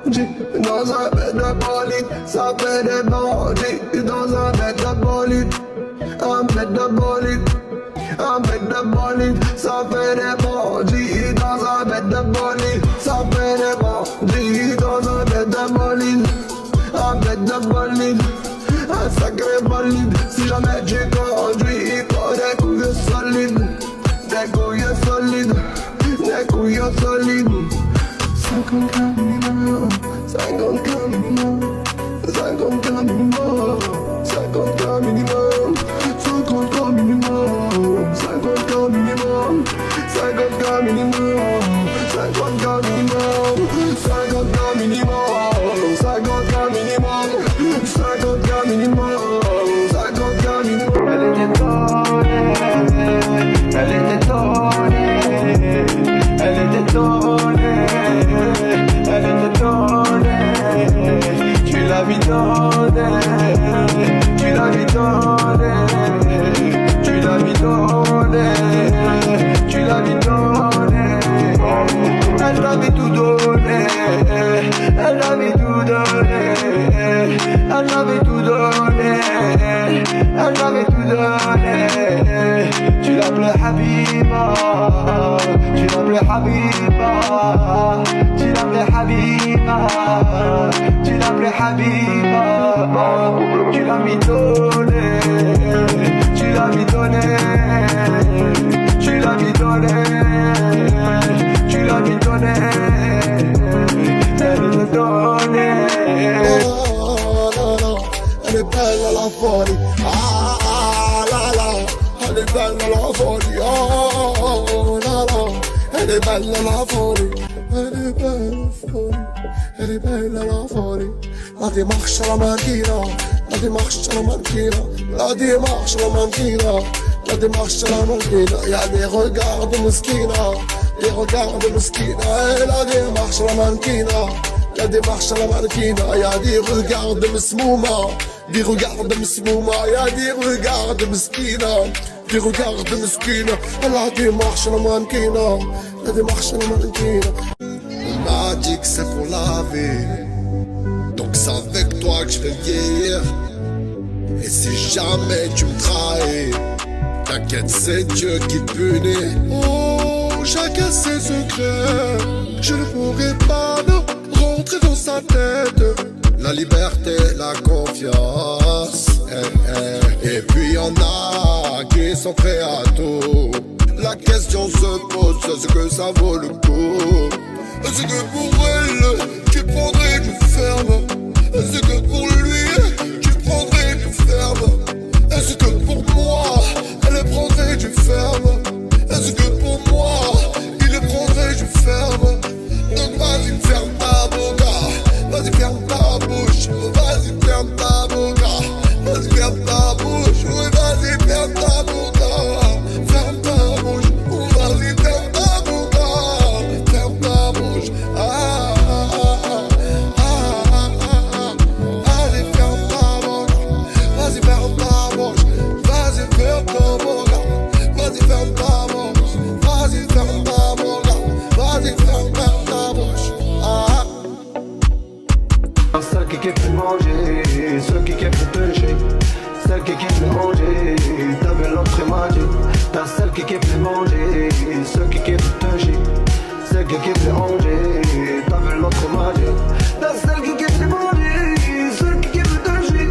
bandits dans un bête de bolide. Ça fait des bandits dans un bête de bolide. Un bête de bolide, un bête de bolide. Ça fait des bandits dans un bête de bolide. Ça fait des bandits dans un bête de bolide. Un bête de bolide, un sacré bolide. Si jamais tu conduis, il faut des couilles solides. Des couilles solides, des couilles solides. 50K minimum, 50K minimum, 50K minimum, 50K minimum, 50K minimum, 50K minimum, 50K minimum, 50K minimum, 50K minimum, 50K minimum, 50K minimum, 50K minimum. Elle était donnée, elle était donnée, elle était donnée, tu l'avais donnée, tu l'avais donnée, tu l'avais donnée, tu l'avais donnée. Elle m'avait tout donné, elle m'avait tout donné, elle m'avait tout donné, elle m'avait tout donné. Tu l'appelais Habiba, tu l'appelais Habiba, tu l'appelais Habiba, tu l'appelais Habiba. Tu l'as mis donné, tu l'as mis donné, tu l'as mis donné, tu l'as mis donné, elle te donnait. Oh, non, elle est belle à la folie. Ah la la, elle est belle à la folie. Oh la la, elle est belle à la folie. Elle est belle à la folie, elle est belle à la folie. La démarche à la manquina, la démarche à la manquina, la démarche à la manquina, la démarche à la manquina. Y'a des regards de Mouskina, des regards de Mouskina. Et la démarche à la manquina, la démarche à la manquina. Y'a des regards de Msmouma, des regards de Msmouma. Y'a des regards de Mskina, des regards de Mskina. La démarche à la manquina, la démarche à la manquina. On m'a dit que c'est pour la vie, donc c'est avec toi que je vais vieillir. Et si jamais tu me trahis, t'inquiète, c'est Dieu qui te punit. Oh, chacun ses secrets, je ne pourrai pas rentrer dans sa tête. La liberté, la confiance, Et puis y'en a qui sont prêts à tout. La question se pose, est-ce que ça vaut le coup? Est-ce que pour elle, tu prendrais du ferme? Est-ce que pour lui, tu prendrais du ferme? Est-ce que pour moi, elle prendrait du ferme? Est-ce que pour moi, il prendrait du ferme? Donc vas-y, ferme ta boca, vas-y, ferme ta bouche, vas-y, ferme ta boca, vas-y, ferme ta bouche, oui, vas-y, ferme ta boca, ferme ta bouche, vas-y, ferme ta boca, ferme ta bouche, vas-y, ferme ta boca, vas-y, ferme ta bouche, vas-y, ferme ta boca, vas-y, ferme ta bouche, vas-y, ferme ta boca, vas-y, ferme ta bouche. Celle qui kiffe manger, ceux qui kiffent pêcher, celle qui kiffe manger, t'avais l'autre manger. T'as celle qui kiffe manger, ceux qui kiffent toucher, celle qui kiffe manger, t'avais l'autre manger. T'as celle qui kiffe manger, ceux qui kiffent toucher,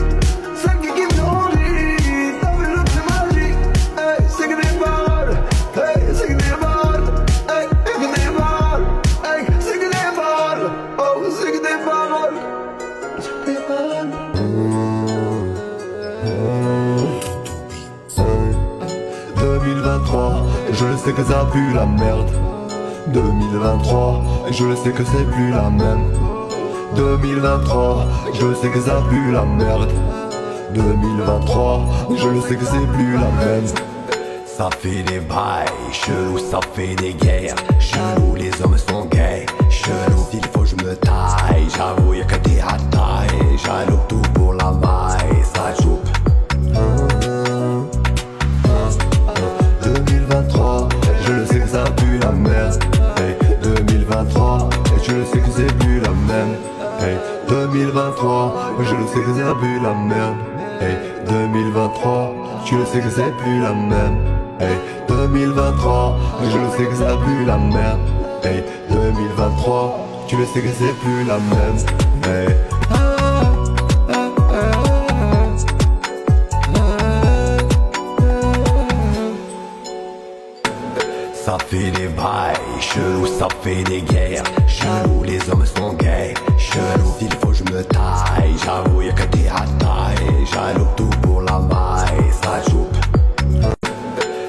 celle qui kiffe manger, t'avais l'autre manger. Hey, c'est que des paroles, hey, c'est que des paroles, hey, c'est que des paroles, hey, c'est que des paroles, oh, c'est que des paroles. 2023, je le sais que ça pue la merde. 2023, je le sais que c'est plus la même. 2023, je le sais que ça pue la merde. 2023, je le sais que c'est plus la même. Ça fait des bails, chelou, ça fait des guerres. Chelou, les hommes sont gays. Chelou, il faut que je me taille. J'avoue, y'a que des hatailles. Jaloux, tout pour la maille, ça joue. 2023, je le sais que ça pue la merde. Hey, 2023, je le sais que c'est plus la même. Hey, 2023, je le sais que c'est plus la même. Hey, 2023, tu le sais que c'est plus la même. Hey, 2023, je le sais que c'est plus la même. Hey, 2023, tu le sais que c'est plus la même. Hey. Ça fait des bails chelous, ça fait des guerres chelous, les hommes sont gays chelous, il faut que je me taille, j'avoue y'a que des rattailles, jaloux, tout